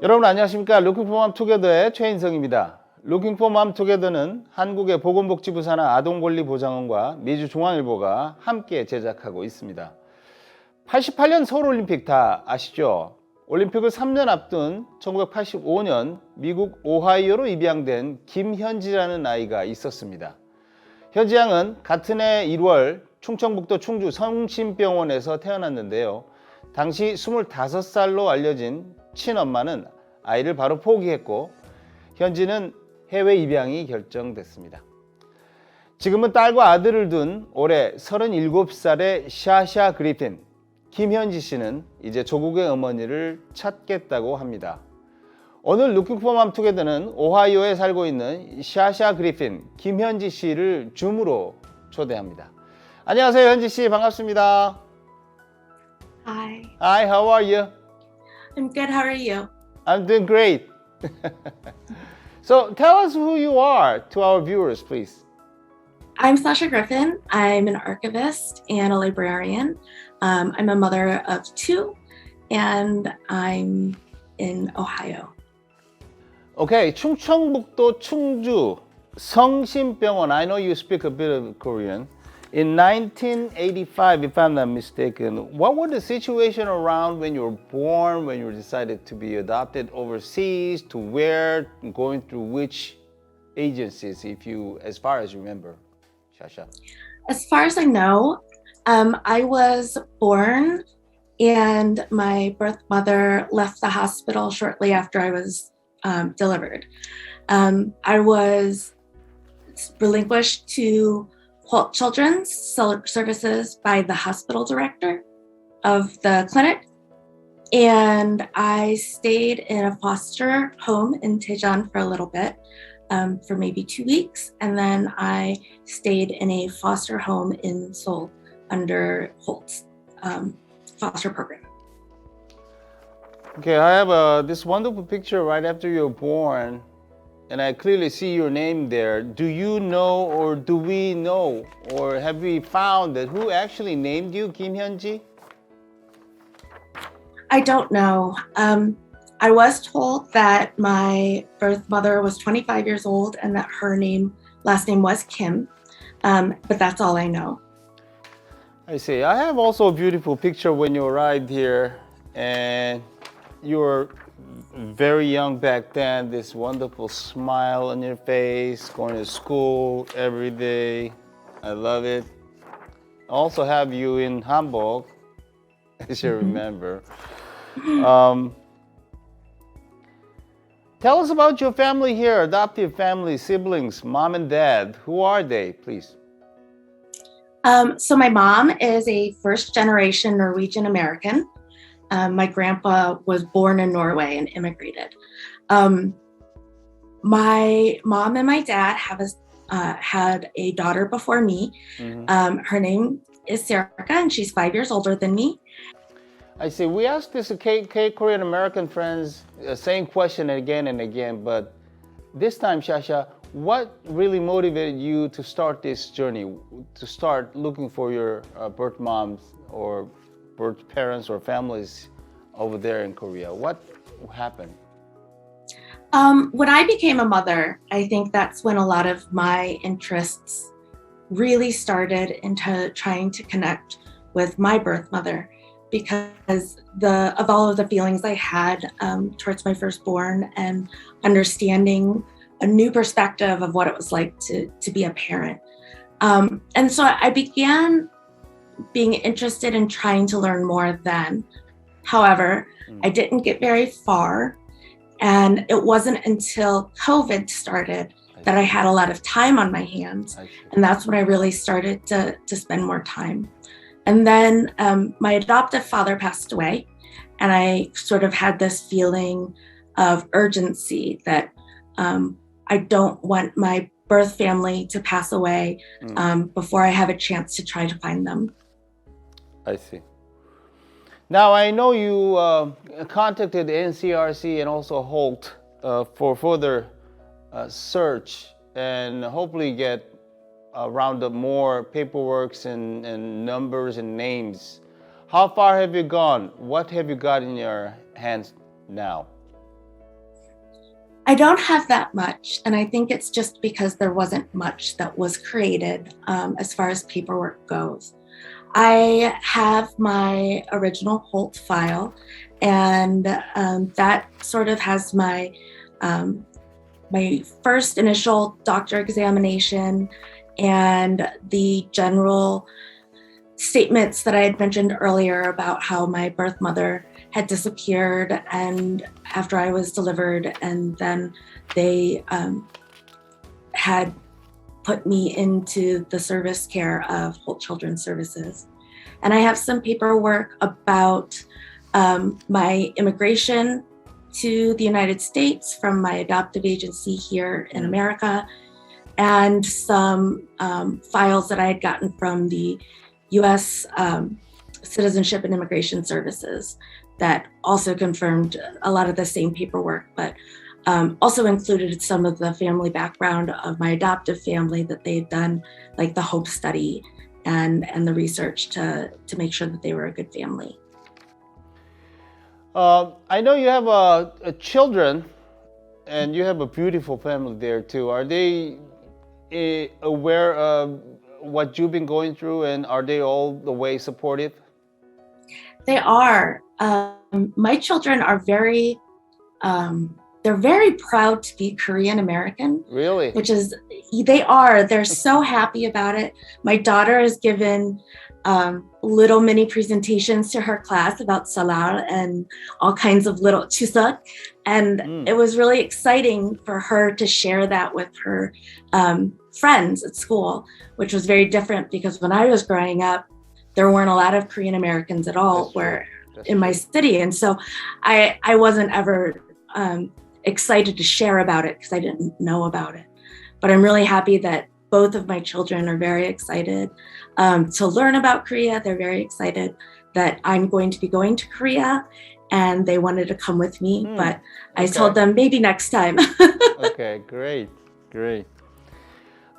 여러분 안녕하십니까? Looking for Mom Together의 최인성입니다. Looking for Mom Together는 한국의 보건복지부 산하 아동권리보장원과 미주중앙일보가 함께 제작하고 있습니다. 88년 서울올림픽 다 아시죠? 올림픽을 3년 앞둔 1985년 미국 오하이오로 입양된 김현지라는 아이가 있었습니다. 현지 양은 같은 해 1월 충청북도 충주 성심병원에서 태어났는데요. 당시 25살로 알려진 친엄마는 아이를 바로 포기했고 현지는 해외 입양이 결정됐습니다. 지금은 딸과 아들을 둔 올해 37살의 샤샤 그리핀, 김현지 씨는 이제 조국의 어머니를 찾겠다고 합니다. 오늘 Looking for Mom Together는 오하이오에 살고 있는 샤샤 그리핀, 김현지 씨를 줌으로 초대합니다. 안녕하세요, 현지 씨. 반갑습니다. Hi. Hi, how are you? I'm good. How are you? I'm doing great. So tell us who you are to our viewers, please. I'm Sasha Griffin. I'm an archivist and a librarian. I'm a mother of two, and I'm in Ohio. Okay, 충청북도 충주 성심병원. I know you speak a bit of Korean. In 1985, if I'm not mistaken, what was the situation around when you were born, when you decided to be adopted overseas, to where, going through which agencies, as far as you remember, Shasha? As far as I know, I was born and my birth mother left the hospital shortly after I was delivered. I was relinquished to Holt Children's Services by the hospital director of the clinic. And I stayed in a foster home in Daejeon for a little bit, for maybe 2 weeks. And then I stayed in a foster home in Seoul under Holt's foster program. Okay, I have this wonderful picture right after you were born. And I clearly see your name there. Do you know, or do we know, or have we found that who actually named you Kim Hyunji? I don't know. I was told that my birth mother was 25 years old and that her last name was Kim, but that's all I know. I see. I have also a beautiful picture when you arrived here, and you were very young back then, this wonderful smile on your face, going to school every day. I love it. I also have you in Hamburg, as you remember. Tell us about your family here, adoptive family, siblings, mom and dad. Who are they, please? So my mom is a first-generation Norwegian American. My grandpa was born in Norway and immigrated. My mom and my dad had a daughter before me. Mm-hmm. Her name is Sarika, and she's 5 years older than me. I see. We asked this Korean American friends, same question again and again, but this time, Shasha, what really motivated you to start this journey, to start looking for your birth moms or birth parents or families over there in Korea? What happened? When I became a mother, I think that's when a lot of my interests really started into trying to connect with my birth mother, because of all of the feelings I had towards my firstborn and understanding a new perspective of what it was like to be a parent. And so I began being interested in trying to learn more then. However, I didn't get very far, and it wasn't until COVID started that I had a lot of time on my hands, and that's when I really started to spend more time. And then my adoptive father passed away, and I sort of had this feeling of urgency that I don't want my birth family to pass away before I have a chance to try to find them. I see. Now, I know you contacted NCRC and also Holt for further search and hopefully get round up more paperwork and numbers and names. How far have you gone? What have you got in your hands now? I don't have that much, and I think it's just because there wasn't much that was created as far as paperwork goes. I have my original Holt file, and that sort of has my my first initial doctor examination and the general statements that I had mentioned earlier about how my birth mother had disappeared and after I was delivered, and then they had put me into the service care of Holt Children's Services. And I have some paperwork about my immigration to the United States from my adoptive agency here in America, and some files that I had gotten from the US Citizenship and Immigration Services that also confirmed a lot of the same paperwork, but also included some of the family background of my adoptive family that they had done, like the HOPE study and the research to make sure that they were a good family. I know you have children, and you have a beautiful family there too. Are they aware of what you've been going through, and are they all the way supportive? They are. My children are they're very proud to be Korean American. Really? Which is, they are. They're so happy about it. My daughter has given little mini presentations to her class about Salal and all kinds of little chuseok. And it was really exciting for her to share that with her friends at school, which was very different because when I was growing up, there weren't a lot of Korean Americans at all in my city. And so I wasn't ever excited to share about it because I didn't know about it. But I'm really happy that both of my children are very excited to learn about Korea. They're very excited that I'm going to be going to Korea, and they wanted to come with me, but I told them maybe next time. Okay, great.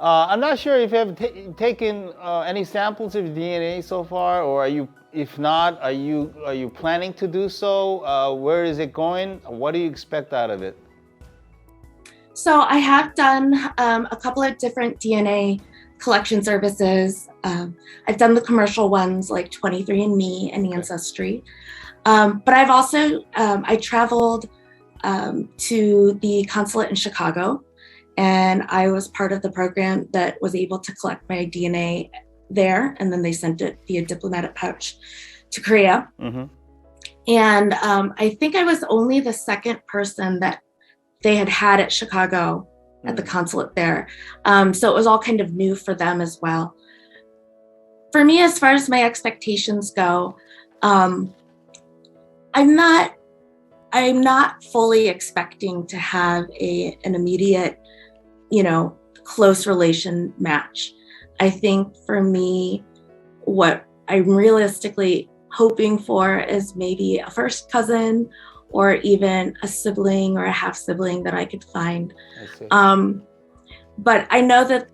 I'm not sure if you have taken any samples of DNA so far, or are you? If not, are you planning to do so? Where is it going? What do you expect out of it? So I have done a couple of different DNA collection services. I've done the commercial ones like 23andMe and Ancestry. But I've also, I traveled to the consulate in Chicago, and I was part of the program that was able to collect my DNA there, and then they sent it via diplomatic pouch to Korea. And I think I was only the second person that they had at Chicago at the consulate there. So it was all kind of new for them as well. For me, as far as my expectations go, I'm not fully expecting to have an immediate, close relation match. I think for me, what I'm realistically hoping for is maybe a first cousin or even a sibling or a half sibling that I could find. But I know that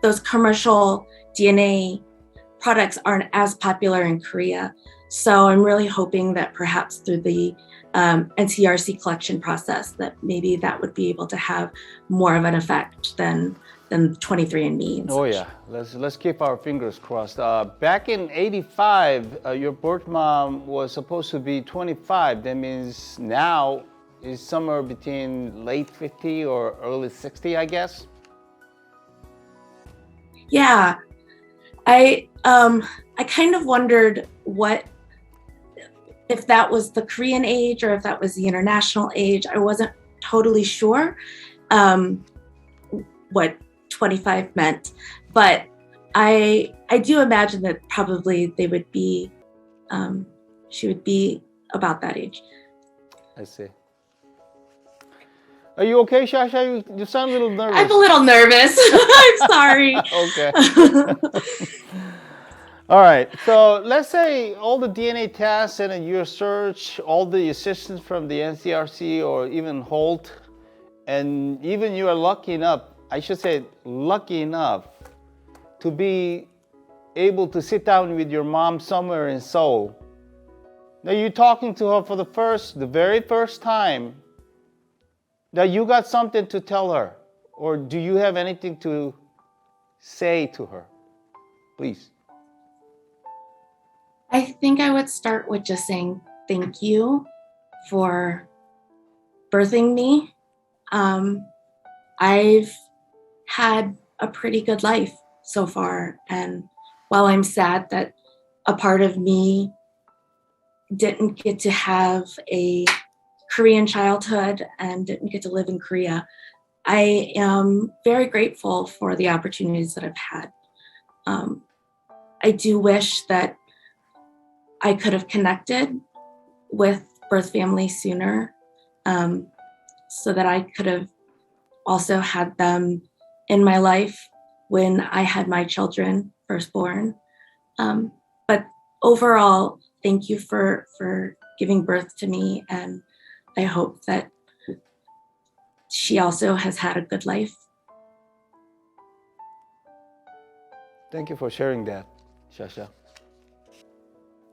those commercial DNA products aren't as popular in Korea. So I'm really hoping that perhaps through the NCRC collection process that maybe that would be able to have more of an effect than 23andMe. And oh yeah, let's keep our fingers crossed. Back in '85, your birth mom was supposed to be 25. That means now is somewhere between late 50 or early 60, I guess. Yeah, I kind of wondered if that was the Korean age or if that was the international age. I wasn't totally sure what 25 meant, but I do imagine that probably they would be, she would be about that age. I see. Are you okay, Shasha? You sound a little nervous. I'm a little nervous. I'm sorry. Okay. All right. So let's say all the DNA tests and your search, all the assistance from the NCRC or even Holt, and even you are lucky enough, I should say lucky enough, to be able to sit down with your mom somewhere in Seoul. Now you're talking to her for the very first time. Now you got something to tell her, or do you have anything to say to her? Please. I think I would start with just saying thank you for birthing me. I've had a pretty good life so far, and while I'm sad that a part of me didn't get to have a Korean childhood and didn't get to live in Korea, I am very grateful for the opportunities that I've had. I do wish that I could have connected with birth family sooner, so that I could have also had them in my life when I had my children firstborn. But overall, thank you for giving birth to me, and I hope that she also has had a good life. Thank you for sharing that, Shasha.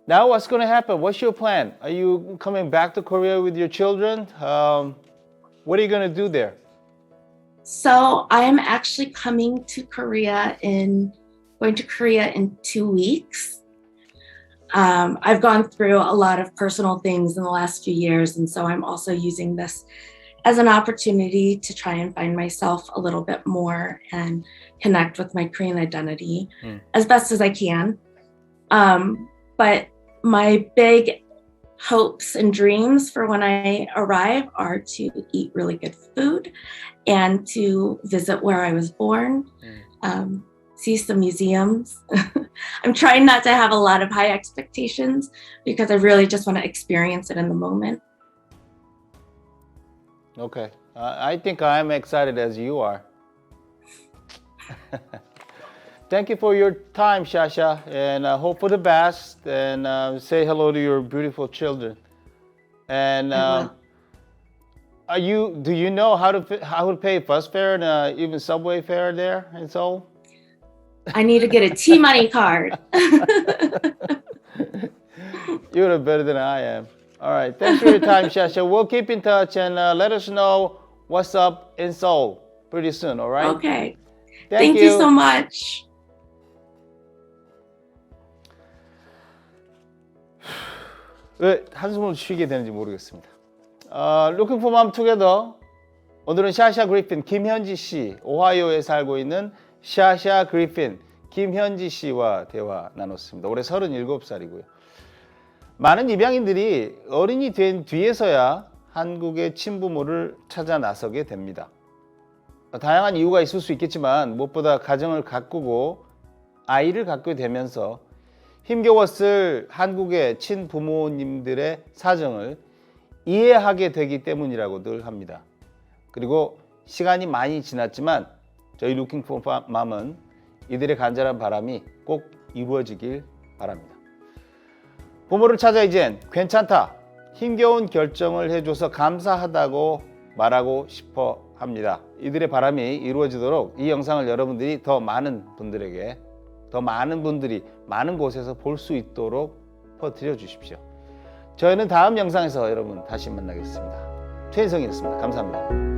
Now what's going to happen? What's your plan? Are you coming back to Korea with your children? What are you going to do there? So I am actually going to Korea in 2 weeks. I've gone through a lot of personal things in the last few years, and so I'm also using this as an opportunity to try and find myself a little bit more and connect with my Korean identity as best as I can. But my big hopes and dreams for when I arrive are to eat really good food and to visit where I was born, see some museums. I'm trying not to have a lot of high expectations because I really just want to experience it in the moment. Okay. I think I'm excited as you are. Thank you for your time, Shasha, and hope for the best. And say hello to your beautiful children. And do you know how to pay bus fare and even subway fare there in Seoul? I need to get a T-Money card. You're better than I am. All right. Thanks for your time, Shasha. We'll keep in touch and let us know what's up in Seoul pretty soon. All right. Okay. Thank you so much. 왜 한숨을 쉬게 되는지 모르겠습니다. Looking for Mom Together. 오늘은 샤샤 그리핀 김현지 씨, 오하이오에 살고 있는 샤샤 그리핀 김현지 씨와 대화 나눴습니다. 올해 37살이고요. 많은 입양인들이 어른이 된 뒤에서야 한국의 친부모를 찾아 나서게 됩니다. 다양한 이유가 있을 수 있겠지만 무엇보다 가정을 가꾸고 아이를 갖게 되면서 힘겨웠을 한국의 친부모님들의 사정을 이해하게 되기 때문이라고들 합니다. 그리고 시간이 많이 지났지만 저희 Looking for Mom은 이들의 간절한 바람이 꼭 이루어지길 바랍니다. 부모를 찾아 이젠 괜찮다, 힘겨운 결정을 해줘서 감사하다고 말하고 싶어 합니다. 이들의 바람이 이루어지도록 이 영상을 여러분들이 더 많은 분들이 많은 곳에서 볼 수 있도록 퍼뜨려 주십시오. 저희는 다음 영상에서 여러분 다시 만나겠습니다. 최인성이었습니다. 감사합니다.